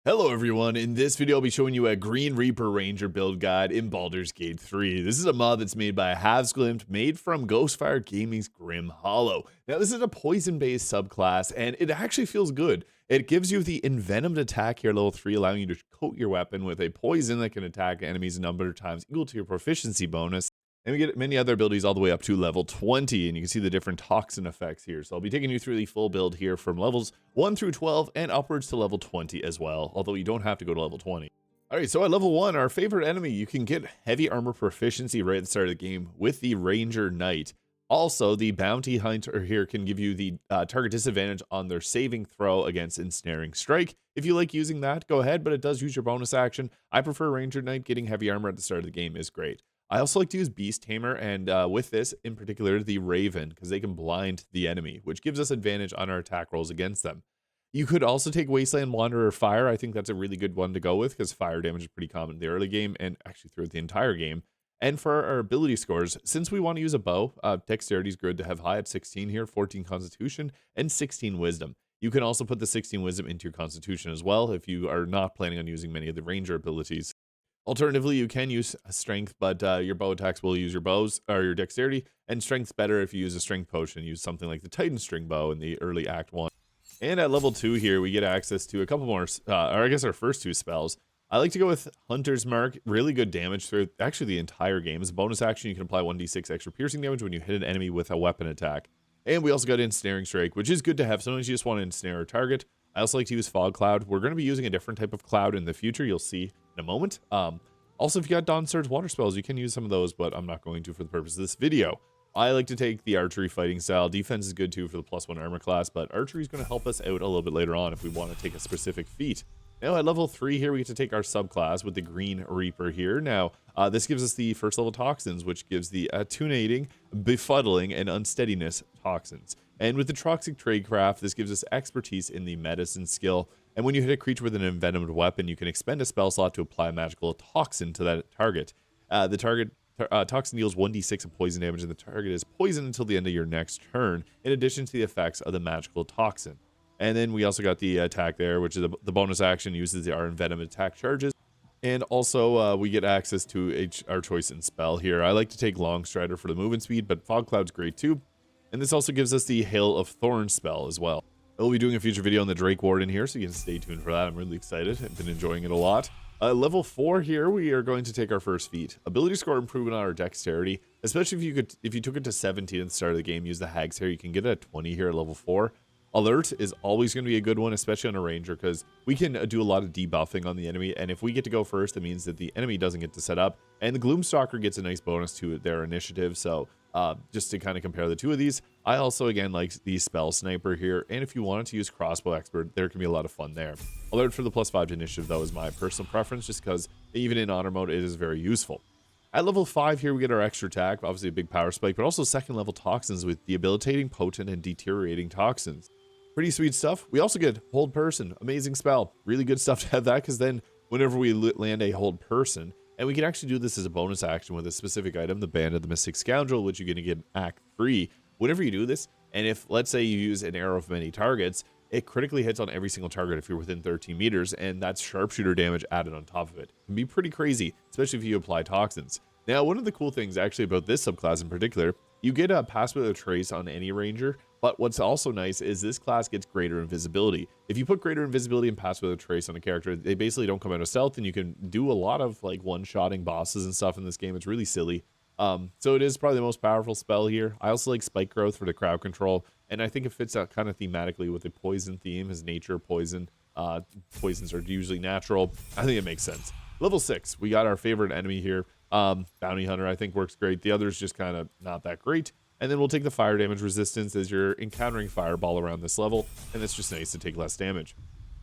Hello everyone, in this video I'll be showing you a Green Reaper Ranger build guide in Baldur's Gate 3. This is a mod that's made by Havsglimt, made from Ghostfire Gaming's Grim Hollow. Now this is a poison-based subclass, and it actually feels good. It gives you the Envenomed attack here, level 3, allowing you to coat your weapon with a poison that can attack enemies a number of times equal to your proficiency bonus. And we get many other abilities all the way up to level 20, and you can see the different toxin effects here. So I'll be taking you through the full build here from levels 1 through 12 and upwards to level 20 as well, although you don't have to go to level 20. Alright, so at level 1, our favorite enemy, you can get heavy armor proficiency right at the start of the game with the Ranger Knight. Also, the Bounty Hunter here can give you the target disadvantage on their saving throw against Ensnaring Strike. If you like using that, go ahead, but it does use your bonus action. I prefer Ranger Knight. Getting heavy armor at the start of the game is great. I also like to use Beast Tamer, and with this, in particular, the Raven, because they can blind the enemy, which gives us advantage on our attack rolls against them. You could also take Wasteland Wanderer Fire. I think that's a really good one to go with, because fire damage is pretty common in the early game, and actually throughout the entire game. And for our ability scores, since we want to use a bow, Dexterity is good to have high at 16 here, 14 Constitution, and 16 Wisdom. You can also put the 16 Wisdom into your Constitution as well, if you are not planning on using many of the Ranger abilities. Alternatively, you can use strength, but your bow attacks will use your bows or your dexterity, and strength's better if you use a strength potion. Use something like the Titan String Bow in the early Act 1. And at level 2 here, we get access to a couple more, or I guess our first two spells. I like to go with Hunter's Mark, really good damage through actually the entire game. As a bonus action, you can apply 1d6 extra piercing damage when you hit an enemy with a weapon attack. And we also got Ensnaring Strike, which is good to have. Sometimes you just want to ensnare a target. I also like to use Fog Cloud. We're going to be using a different type of cloud in the future. You'll see in a moment. Also, if you got Dawn Surge water spells, you can use some of those, but I'm not going to for the purpose of this video. I like to take the archery fighting style. Defense is good too for the +1 armor class, but archery is going to help us out a little bit later on if we want to take a specific feat. Now at level 3 here, we get to take our subclass with the Green Reaper here. Now, this gives us the first level toxins, which gives the attunating, befuddling, and unsteadiness toxins. And with the Toxic Tradecraft, this gives us expertise in the medicine skill. And when you hit a creature with an envenomed weapon, you can expend a spell slot to apply a magical toxin to that target. The target toxin deals 1d6 of poison damage, and the target is poisoned until the end of your next turn, in addition to the effects of the magical toxin. And then we also got the attack there, which is the bonus action uses our envenomed attack charges. And also, we get access to our choice in spell here. I like to take Long Strider for the movement speed, but Fog Cloud's great too. And this also gives us the Hail of Thorns spell as well. I'll be doing a future video on the Drake Warden here, so you can stay tuned for that. I'm really excited. I've been enjoying it a lot. Level 4 here, we are going to take our first feat. Ability score improvement on our dexterity, especially if you took it to 17 at the start of the game, use the Hag's Hair, you can get it at 20 here at level 4. Alert is always going to be a good one, especially on a ranger, because we can do a lot of debuffing on the enemy, and if we get to go first, it means that the enemy doesn't get to set up, and the Gloomstalker gets a nice bonus to their initiative. So just to kind of compare the two of these, I also again like the Spell Sniper here, and if you wanted to use Crossbow Expert, there can be a lot of fun there. Alert for the +5 to initiative though is my personal preference, just because even in honor mode it is very useful. At level 5 here, we get our extra attack, obviously a big power spike, but also second level toxins with debilitating, potent, and deteriorating toxins. Pretty sweet stuff. We also get Hold Person, amazing spell. Really good stuff to have that, because then whenever we land a Hold Person, and we can actually do this as a bonus action with a specific item, the Band of the Mystic Scoundrel, which you're going to get in Act 3. Whenever you do this, and if, let's say, you use an arrow of many targets, it critically hits on every single target if you're within 13 meters, and that's sharpshooter damage added on top of it. It can be pretty crazy, especially if you apply toxins. Now, one of the cool things actually about this subclass in particular, you get a Pass Without a Trace on any ranger, but what's also nice is this class gets greater invisibility. If you put greater invisibility and Pass Without a Trace on a character, they basically don't come out of stealth, and you can do a lot of like one-shotting bosses and stuff in this game. It's really silly. So it is probably the most powerful spell here. I also like Spike Growth for the crowd control, and I think it fits out kind of thematically with the poison theme, his nature poison. Poisons are usually natural. I think it makes sense. Level 6, we got our favorite enemy here. Bounty Hunter, I think, works great. The others just kind of not that great. And then we'll take the fire damage resistance as you're encountering fireball around this level, and it's just nice to take less damage.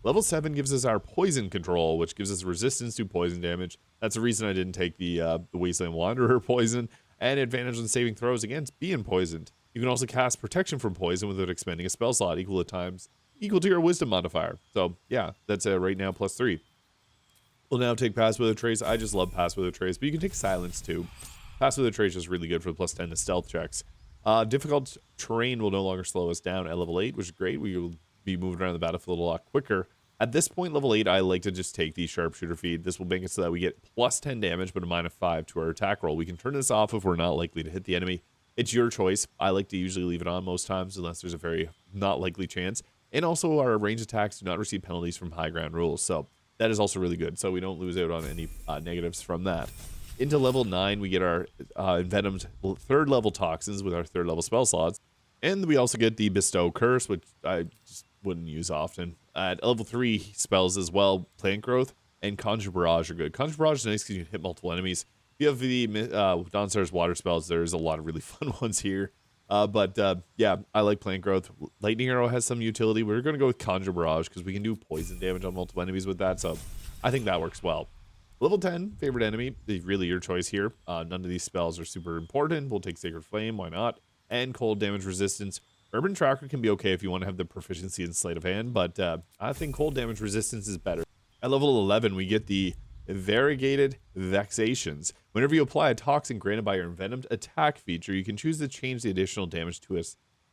Level 7 gives us our poison control, which gives us resistance to poison damage. That's the reason I didn't take the Wasteland Wanderer poison, and advantage on saving throws against being poisoned. You can also cast protection from poison without expending a spell slot equal to your wisdom modifier. So yeah, that's right now +3. We'll now take Pass Without a Trace. I just love Pass Without a Trace, but you can take Silence too. Pass Without a Trace is really good for the +10 to stealth checks. Difficult terrain will no longer slow us down at level 8, which is great. We will be moving around the battlefield a lot quicker. At this point, level 8, I like to just take the sharpshooter feed. This will make it so that we get plus 10 damage, but a -5 to our attack roll. We can turn this off if we're not likely to hit the enemy. It's your choice. I like to usually leave it on most times, unless there's a very not likely chance. And also, our range attacks do not receive penalties from high ground rules, so that is also really good. So we don't lose out on any negatives from that. Into level 9, we get our envenomed 3rd level toxins with our 3rd level spell slots. And we also get the Bestow Curse, which I just wouldn't use often. At level 3 spells as well, Plant Growth and Conjure Barrage are good. Conjure Barrage is nice because you can hit multiple enemies. If you have the Dawnstar's water spells, there's a lot of really fun ones here. Yeah, I like Plant Growth. Lightning Arrow has some utility. We're going to go with Conjure Barrage because we can do poison damage on multiple enemies with that, so I think that works well. Level 10, favorite enemy, really your choice here. None of these spells are super important. We'll take Sacred Flame, why not? And Cold Damage Resistance. Urban Tracker can be okay if you want to have the proficiency in Sleight of Hand, but I think Cold Damage Resistance is better. At level 11, we get the Variegated Vexations. Whenever you apply a toxin granted by your envenomed attack feature, you can choose to change the additional damage to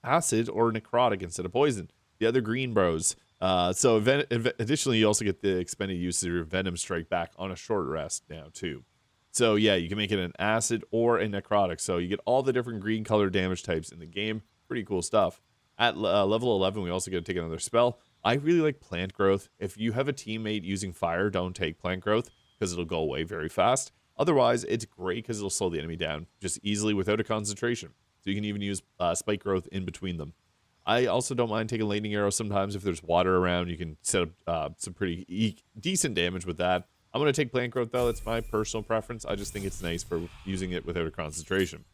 acid or necrotic instead of poison. The other green bros. Additionally, you also get the expended use of your Venom Strike back on a short rest now, too. So, yeah, you can make it an acid or a necrotic. So, you get all the different green color damage types in the game. Pretty cool stuff. At level 11, we also get to take another spell. I really like Plant Growth. If you have a teammate using fire, don't take Plant Growth because it'll go away very fast. Otherwise, it's great because it'll slow the enemy down just easily without a concentration. So, you can even use Spike Growth in between them. I also don't mind taking Lightning Arrow sometimes. If there's water around, you can set up some pretty decent damage with that. I'm going to take Plant Growth, though. That's my personal preference. I just think it's nice for using it without a concentration.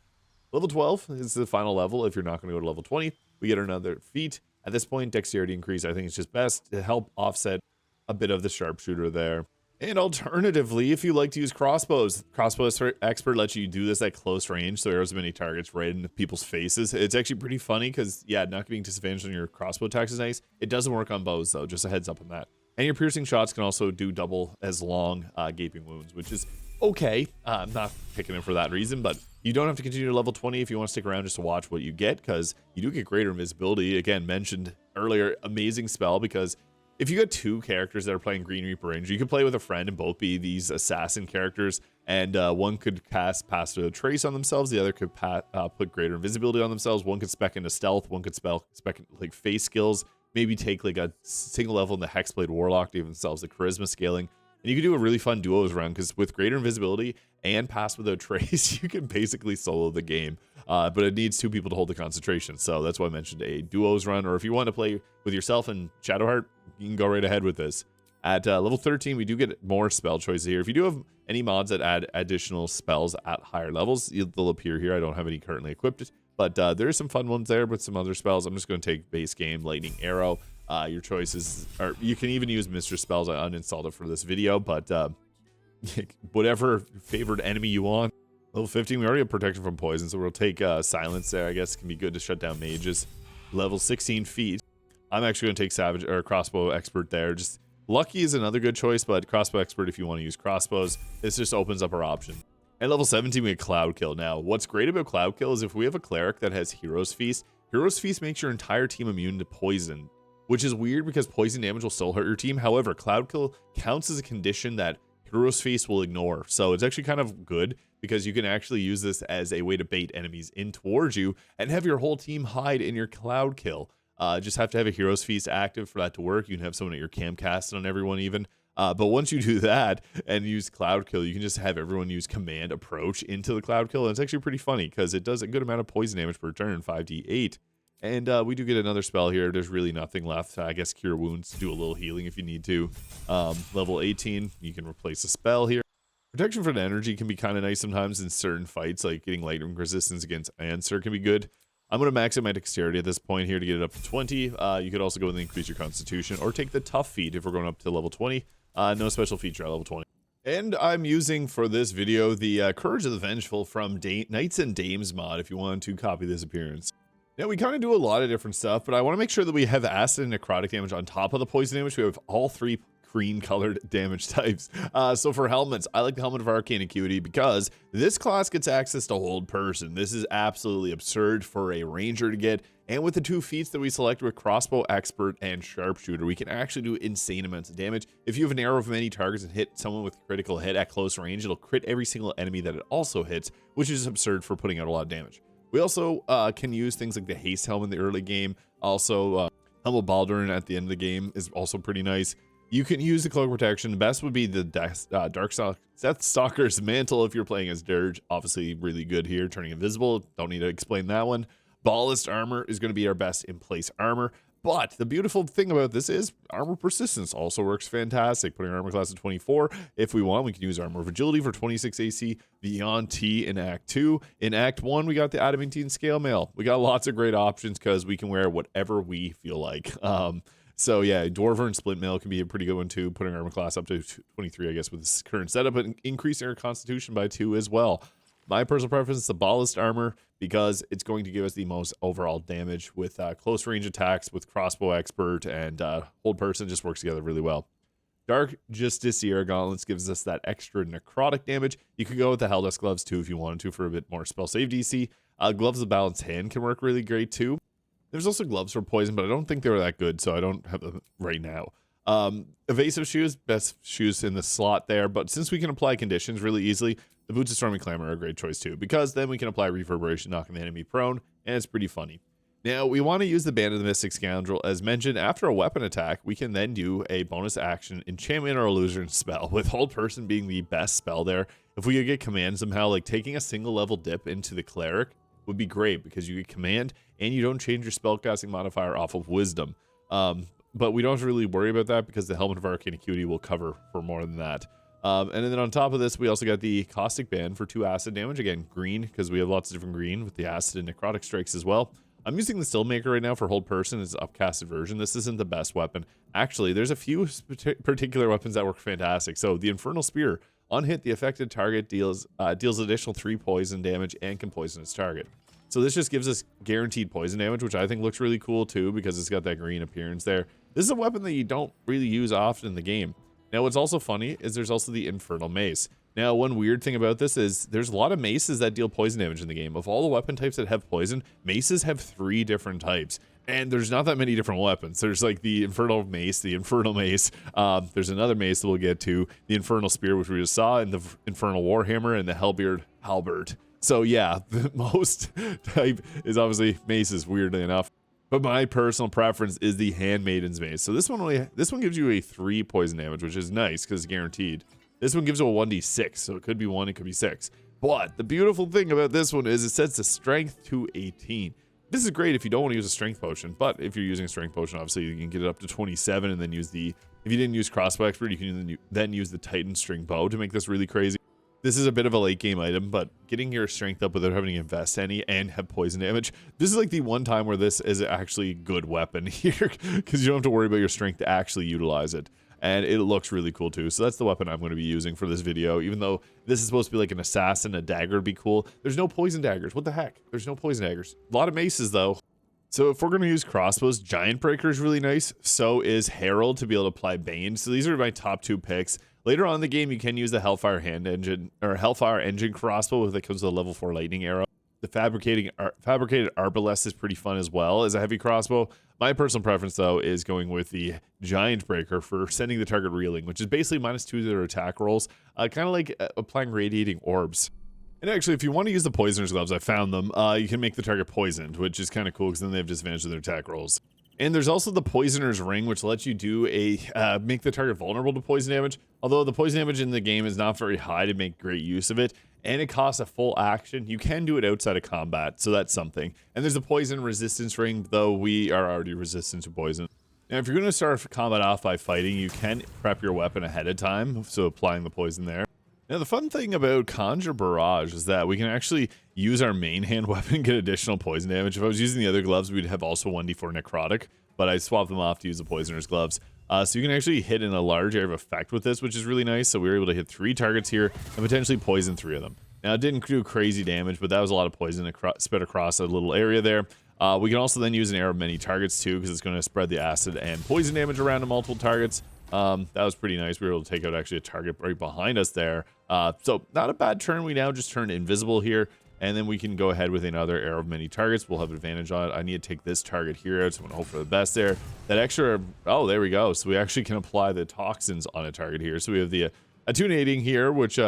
Level 12 is the final level. If you're not going to go to level 20, we get another feat. At this point, Dexterity increase, I think it's just best to help offset a bit of the sharpshooter there. And alternatively, if you like to use crossbows, Crossbow Expert lets you do this at close range, so arrows of many targets right in people's faces. It's actually pretty funny because, yeah, not getting disadvantage on your crossbow attacks is nice. It doesn't work on bows, though, just a heads up on that. And your piercing shots can also do double as long gaping wounds, which is okay. I'm not picking it for that reason, but you don't have to continue to level 20 if you want to stick around just to watch what you get, because you do get greater invisibility. Again, mentioned earlier, amazing spell, because if you got two characters that are playing Green Reaper Ranger, you could play with a friend and both be these assassin characters, and one could cast Pass Without Trace on themselves, the other could put greater invisibility on themselves, one could spec into stealth, one could spec like face skills, maybe take like a single level in the Hexblade Warlock to give themselves the charisma scaling. And you can do a really fun duos run, because with greater invisibility and Pass Without Trace, you can basically solo the game. But it needs two people to hold the concentration. So that's why I mentioned a duos run. Or if you want to play with yourself and Shadowheart, you can go right ahead with this. At level 13, we do get more spell choices here. If you do have any mods that add additional spells at higher levels, they'll appear here. I don't have any currently equipped, but there are some fun ones there with some other spells. I'm just going to take base game, Lightning Arrow. Your choices are, you can even use Mistress spells. I uninstalled it for this video, but whatever favorite enemy you want. Level 15, we already have protection from poison, so we'll take silence there. I guess it can be good to shut down mages. Level 16 feet. I'm actually going to take Savage or Crossbow Expert there. Just Lucky is another good choice, but Crossbow Expert if you want to use crossbows. This just opens up our option. At level 17, we get Cloud Kill. Now, what's great about Cloud Kill is if we have a cleric that has Hero's Feast makes your entire team immune to poison, which is weird because poison damage will still hurt your team. However, Cloud Kill counts as a condition that Hero's Feast will ignore. So it's actually kind of good because you can actually use this as a way to bait enemies in towards you and have your whole team hide in your Cloud Kill. Just have to have a Hero's Feast active for that to work. You can have someone at your camp casting on everyone even. But once you do that and use Cloud Kill, you can just have everyone use Command Approach into the Cloud Kill. And it's actually pretty funny because it does a good amount of poison damage per turn, 5d8. And we do get another spell here. There's really nothing left. I guess Cure Wounds, do a little healing if you need to. Level 18, you can replace a spell here. Protection from energy can be kind of nice sometimes in certain fights, like getting lightning resistance against Answer can be good. I'm going to max out my dexterity at this point here to get it up to 20. You could also go and increase your constitution or take the tough feat if we're going up to level 20. No special feature at level 20. And I'm using for this video the Courage of the Vengeful from Knights and Dames mod if you want to copy this appearance. Now, we kind of do a lot of different stuff, but I want to make sure that we have acid and necrotic damage on top of the poison damage. We have all three green colored damage types. So for helmets, I like the Helmet of Arcane Acuity because this class gets access to Hold Person. This is absolutely absurd for a ranger to get. And with the 2 feats that we select with Crossbow Expert and Sharpshooter, we can actually do insane amounts of damage. If you have an arrow of many targets and hit someone with critical hit at close range, it'll crit every single enemy that it also hits, which is absurd for putting out a lot of damage. We also can use things like the Haste Helm in the early game. Also, Humble Baldur at the end of the game is also pretty nice. You can use the Cloak Protection. The best would be the Deathstalker's Mantle if you're playing as Dirge. Obviously, really good here, turning invisible. Don't need to explain that one. Ballast Armor is going to be our best in-place armor. But the beautiful thing about this is armor persistence also works fantastic. Putting armor class at 24. If we want, we can use armor of agility for 26 AC beyond T in Act 2. In Act 1, we got the adamantine scale mail. We got lots of great options because we can wear whatever we feel like. So yeah, Dwarver and Splint Mail can be a pretty good one too. Putting armor class up to 23, I guess, with this current setup, and increasing our constitution by 2 as well. My personal preference is the Ballast Armor because it's going to give us the most overall damage with close range attacks with Crossbow Expert, and Hold Person just works together really well. Dark Justiciar Gauntlets gives us that extra necrotic damage. You could go with the Helldust Gloves too if you wanted to for a bit more spell save DC. Gloves of Balanced Hand can work really great too. There's also gloves for poison, but I don't think they were that good, so I don't have them right now. Evasive Shoes, best shoes in the slot there, but since we can apply conditions really easily, the Boots of Stormy Clamor are a great choice too, because then we can apply Reverberation, knocking the enemy prone, and it's pretty funny. Now, we want to use the Band of the Mystic Scoundrel. As mentioned, after a weapon attack, we can then do a bonus action Enchantment or Illusion spell, with Hold Person being the best spell there. If we could get command somehow, like taking a single level dip into the Cleric would be great, because you get command, and you don't change your spellcasting modifier off of Wisdom. But we don't have to really worry about that, because the Helmet of Arcane Acuity will cover for more than that. And then on top of this, we also got the Caustic Band for 2 acid damage. Again, green, because we have lots of different green with the acid and necrotic strikes as well. I'm using the Stillmaker right now for Hold Person. It's an upcasted version. This isn't the best weapon. Actually, there's a few particular weapons that work fantastic. So the Infernal Spear. On hit, the affected target deals additional 3 poison damage and can poison its target. So this just gives us guaranteed poison damage, which I think looks really cool too, because it's got that green appearance there. This is a weapon that you don't really use often in the game. Now, what's also funny is there's also the Infernal Mace. Now, one weird thing about this is there's a lot of maces that deal poison damage in the game. Of all the weapon types that have poison, maces have 3 different types. And there's not that many different weapons. There's like the Infernal Mace, the Infernal Mace. There's another mace that we'll get to, the Infernal Spear, which we just saw, and the Infernal Warhammer, and the Hellbeard Halberd. So yeah, the most type is obviously maces, weirdly enough. But my personal preference is the Handmaiden's Mace. So this one gives you a 3 poison damage, which is nice because it's guaranteed. This one gives you a 1d6, so it could be 1, it could be 6. But the beautiful thing about this one is it sets the strength to 18. This is great if you don't want to use a strength potion, but if you're using a strength potion, obviously you can get it up to 27 and then use the, if you didn't use Crossbow Expert, you can then use the Titan String Bow to make this really crazy. This is a bit of a late game item, but getting your strength up without having to invest any and have poison damage, this is like the one time where this is actually a good weapon here, because you don't have to worry about your strength to actually utilize it. And it looks really cool too. So that's the weapon I'm going to be using for this video. Even though this is supposed to be like an assassin, a dagger would be cool. There's no poison daggers. What the heck? There's no poison daggers. A lot of maces though. So if we're going to use crossbows, Giant Breaker is really nice. So is Herald to be able to apply Bane. So these are my top 2 picks. Later on in the game, you can use the Hellfire Engine crossbow that comes with a level 4 lightning arrow. The fabricated arbalest is pretty fun as well as a heavy crossbow. My personal preference though is going with the Giant Breaker for sending the target reeling, which is basically -2 to their attack rolls, kind of like applying radiating orbs. And actually, if you want to use the Poisoner's Gloves, I found them, you can make the target poisoned, which is kind of cool because then they have disadvantage to their attack rolls. And there's also the Poisoner's Ring, which lets you do make the target vulnerable to poison damage. Although the poison damage in the game is not very high to make great use of it, and it costs a full action. You can do it outside of combat, so that's something. And there's the Poison Resistance Ring, though we are already resistant to poison. Now, if you're going to start combat off by fighting, you can prep your weapon ahead of time, so applying the poison there. Now, the fun thing about Conjure Barrage is that we can actually use our main hand weapon and get additional poison damage. If I was using the other gloves, we'd have also 1d4 necrotic, but I swapped them off to use the Poisoner's Gloves. So you can actually hit in a large area of effect with this, which is really nice. So we were able to hit 3 targets here and potentially poison 3 of them. Now, it didn't do crazy damage, but that was a lot of poison spread across a little area there. We can also then use an arrow of many targets too, because it's going to spread the acid and poison damage around to multiple targets. That was pretty nice. We were able to take out actually a target right behind us there. So not a bad turn. We now just turned invisible here, and then we can go ahead with another arrow of many targets. We'll have advantage on it. I need to take this target here out, so I'm gonna hope for the best there. That extra, oh, there we go. So we actually can apply the toxins on a target here. So we have the attunating here, which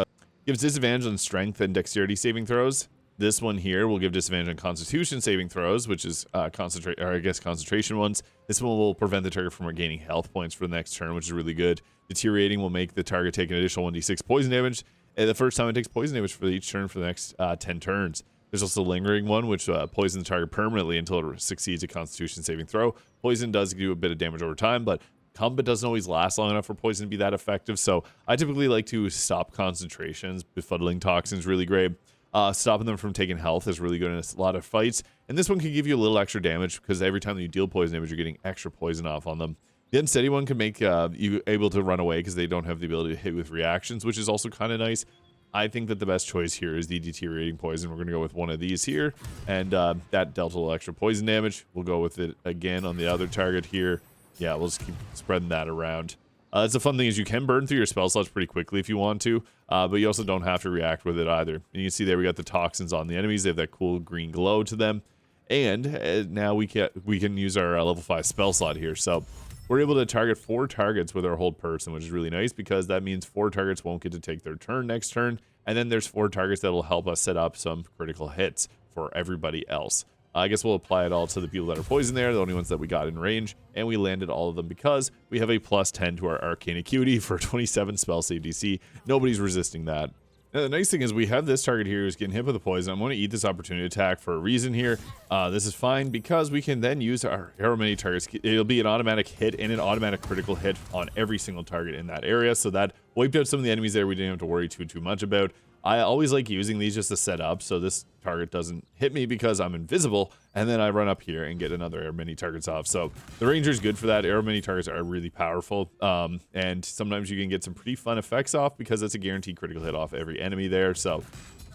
gives disadvantage on strength and dexterity saving throws. This one here will give disadvantage on constitution saving throws, which is concentration ones. This one will prevent the target from regaining health points for the next turn, which is really good. Deteriorating will make the target take an additional 1d6 poison damage. And the first time it takes poison damage for each turn for the next 10 turns. There's also the lingering one, which poisons the target permanently until it succeeds a constitution saving throw. Poison does do a bit of damage over time, but combat doesn't always last long enough for poison to be that effective. So I typically like to stop concentrations. Befuddling toxin's really great. Stopping them from taking health is really good in a lot of fights. And this one can give you a little extra damage because every time that you deal poison damage, you're getting extra poison off on them. The unsteady one can make you able to run away because they don't have the ability to hit with reactions, which is also kind of nice. I think that the best choice here is the deteriorating poison. We're going to go with one of these here, and that dealt a little extra poison damage. We'll go with it again on the other target here. Yeah, we'll just keep spreading that around. It's a fun thing is you can burn through your spell slots pretty quickly if you want to, but you also don't have to react with it either. And you can see there we got the toxins on the enemies. They have that cool green glow to them. And now we can use our level 5 spell slot here. So we're able to target 4 targets with our hold person, which is really nice because that means 4 targets won't get to take their turn next turn. And then there's 4 targets that will help us set up some critical hits for everybody else. I guess we'll apply it all to the people that are poisoned there, the only ones that we got in range, and we landed all of them because we have a +10 to our arcane acuity for 27 spell save DC. Nobody's resisting that. Now, the nice thing is we have this target here who's getting hit with a poison. I'm going to eat this opportunity attack for a reason here. This is fine because we can then use our arrow many targets. It'll be an automatic hit and an automatic critical hit on every single target in that area. So that wiped out some of the enemies there we didn't have to worry too much about. I always like using these just to set up so this target doesn't hit me because I'm invisible, and then I run up here and get another arrow many targets off. So the ranger is good for that. Arrow many targets are really powerful, and sometimes you can get some pretty fun effects off because it's a guaranteed critical hit off every enemy there. So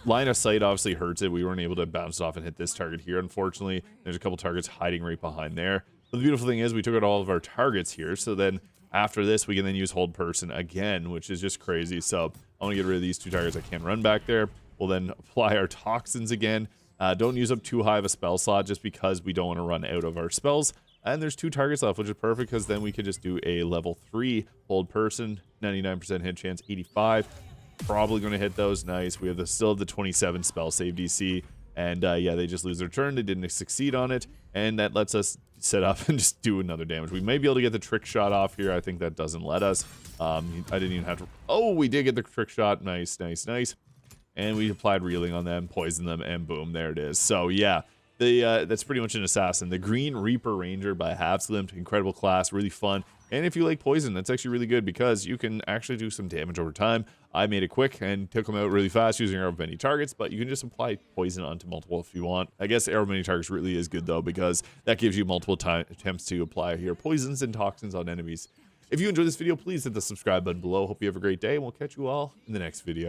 line of sight obviously hurts it. We weren't able to bounce it off and hit this target here, unfortunately. There's a couple targets hiding right behind there. But the beautiful thing is we took out all of our targets here, so then after this, we can then use hold person again, which is just crazy. So I want to get rid of these 2 targets. I can't run back there. We'll then apply our toxins again. Don't use up too high of a spell slot just because we don't want to run out of our spells. And there's 2 targets left, which is perfect because then we can just do a level 3 hold person. 99% hit chance, 85. Probably going to hit those. Nice. We have still have the 27 spell save DC. And yeah, they just lose their turn. They didn't succeed on it. And that lets us set up and just do another damage. We may be able to get the trick shot off here. I think that doesn't let us. I didn't even have to. Oh, we did get the trick shot. Nice, nice, nice. And we applied reeling on them, poisoned them, and boom, there it is. So yeah, that's pretty much an assassin. The Green Reaper Ranger by Havsglimt. Incredible class, really fun. And if you like poison, that's actually really good because you can actually do some damage over time. I made it quick and took them out really fast using arrow many targets, but you can just apply poison onto multiple if you want. I guess arrow many targets really is good though because that gives you multiple attempts to apply your poisons and toxins on enemies. If you enjoyed this video, please hit the subscribe button below. Hope you have a great day, and we'll catch you all in the next video.